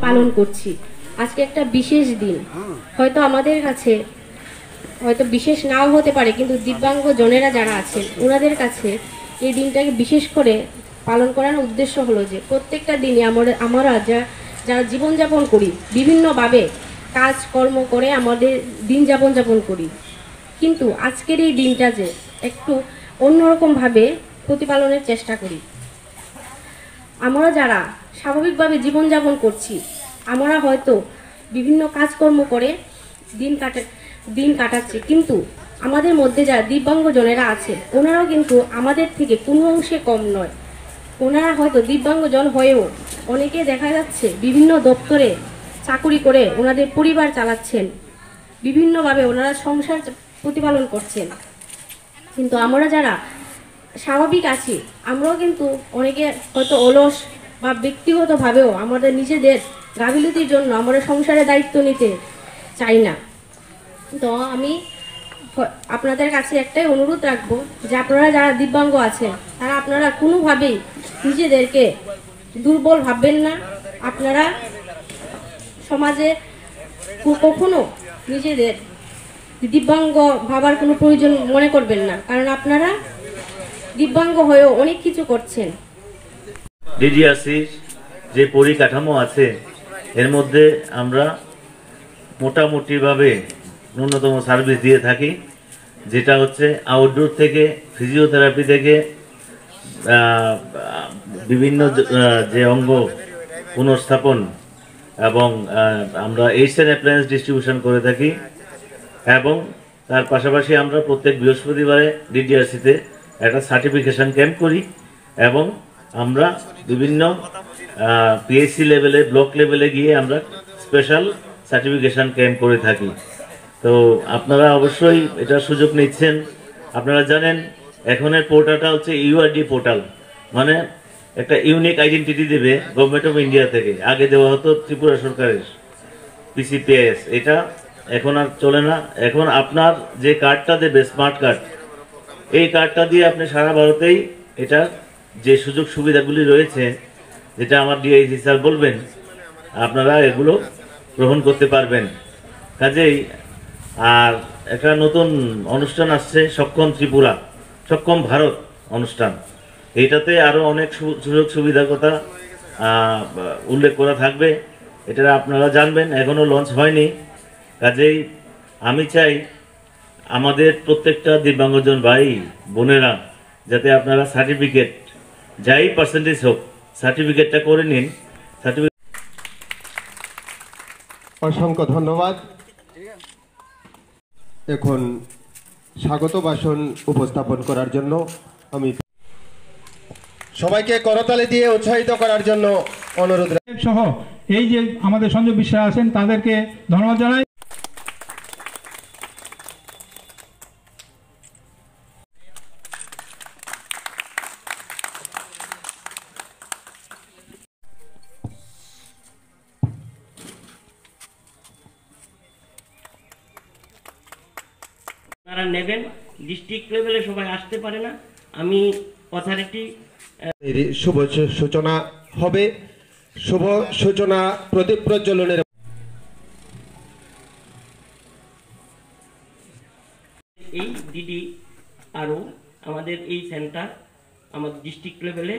পালন করছি। আজকে একটা বিশেষ দিন, হয়তো আমাদের কাছে হয়তো বিশেষ নাও হতে পারে, কিন্তু দিব্যাঙ্গ জনেরা যারা আছেন ওনাদের কাছে এই দিনটাকে বিশেষ করে পালন করার উদ্দেশ্য হলো যে প্রত্যেকটা দিনই আমরা যারা জীবনযাপন করি, বিভিন্নভাবে কাজ কর্ম করে আমাদের দিন যাপন করি, কিন্তু আজকের এই দিনটা যে একটু অন্যরকমভাবে প্রতিপালনের চেষ্টা করি। আমরা যারা স্বাভাবিকভাবে জীবনযাপন করছি, আমরা হয়তো বিভিন্ন কাজকর্ম করে দিন কাটাচ্ছি, কিন্তু আমাদের মধ্যে যারা দিব্যাঙ্গজনেরা আছে ওনারাও কিন্তু আমাদের থেকে কোনো অংশে কম নয়। ওনারা হয়তো দিব্যাঙ্গজন হয়েও অনেকে দেখা যাচ্ছে বিভিন্ন দপ্তরে চাকুরি করে ওনাদের পরিবার চালাচ্ছেন, বিভিন্নভাবে ওনারা সংসার প্রতিপালন করছেন। কিন্তু আমরা যারা স্বাভাবিক আছি, আমরাও কিন্তু অনেকে হয়তো অলস বা ব্যক্তিগতভাবেও আমাদের নিজেদের গাফিলতির জন্য আমরা সংসারের দায়িত্ব নিতে চাই না। তো আমি আপনাদের কাছে একটাই অনুরোধ রাখবো যে আপনারা যারা দিব্যাঙ্গ আছেন তারা আপনারা কোনোভাবেই নিজেদেরকে দুর্বল ভাববেন না। আপনারা সমাজে কখনো নিজেদের দিব্যাঙ্গ ভাবার কোনো প্রয়োজন মনে করবেন না, কারণ আপনারা দিব্যাঙ্গ হয়েও অনেক কিছু করছেন। ডিডিআরসির যে পরিকাঠামো আছে এর মধ্যে আমরা মোটামুটিভাবে ন্যূনতম সার্ভিস দিয়ে থাকি, যেটা হচ্ছে আউটডোর থেকে ফিজিওথেরাপি থেকে বিভিন্ন যে অঙ্গ পুনর্স্থাপন এবং আমরা এইচএন অ্যাপ্লায়েন্স ডিস্ট্রিবিউশন করে থাকি। এবং তার পাশাপাশি আমরা প্রত্যেক বৃহস্পতিবারে ডিডিআরসিতে একটা সার্টিফিকেশন ক্যাম্প করি এবং আমরা বিভিন্ন পিএসসি লেভেলে, ব্লক লেভেলে গিয়ে আমরা স্পেশাল সার্টিফিকেশন ক্যাম্প করে থাকি। তো আপনারা অবশ্যই এটার সুযোগ নিচ্ছেন। আপনারা জানেন এখনের পোর্টালটা হচ্ছে ইউআরডি পোর্টাল, মানে একটা ইউনিক আইডেন্টিটি দেবে গভর্নমেন্ট অফ ইন্ডিয়া থেকে। আগে দেওয়া হতো ত্রিপুরা সরকারের পিসিপিএস, এটা এখন আর চলে না। এখন আপনার যে কার্ডটা দেবে স্মার্ট কার্ড, এই কার্ডটা দিয়ে আপনি সারা ভারতেই এটা যে সুযোগ সুবিধাগুলি রয়েছে, যেটা আমার ডিআইজি স্যার বলবেন, আপনারা এগুলো গ্রহণ করতে পারবেন। কাজেই আর একটা নতুন অনুষ্ঠান আসছে, সক্ষম ত্রিপুরা, সক্ষম ভারত অনুষ্ঠান। এইটাতে আরও অনেক সুযোগ সুবিধার কথা উল্লেখ করা থাকবে, এটা আপনারা জানবেন, এখনও লঞ্চ হয়নি। কাজেই আমি চাই আমাদের প্রত্যেকটা দিব্যাঙ্গজন ভাই বোনেরা যাতে আপনারা সার্টিফিকেট, যাই পার্সেন্টেজ হোক, সার্টিফিকেটটা করে নিন। অসংখ্য ধন্যবাদ। এখন স্বাগত ভাষণ উপস্থাপন করার জন্য আমি সবাইকে করতালি দিয়ে উৎসাহিত করার জন্য অনুরোধ সহ এই যে আমাদের সংযোগ বিশ্বাস আছেন তাদেরকে ধন্যবাদ জানাই। তারা নেবেন, ডিস্ট্রিক্ট লেভেলে সবাই আসতে পারে না। আমি অথরিটি শুভ সূচনা হবে। শুভ সূচনা প্রদীপ প্রজ্বলনের এই ডিডি আরও আমাদের এই সেন্টার আমাদের ডিস্ট্রিক্ট লেভেলে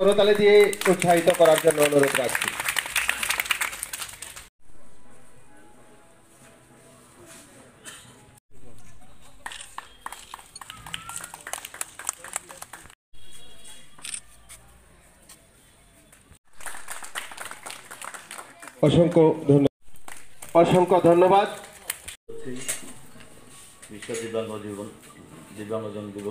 করতালি দিয়ে উৎসাহিত করার জন্য অনুরোধ রাখছি। অসংখ্য ধন্যবাদ। বিশ্ব দিব্যাঙ্গজন দিবস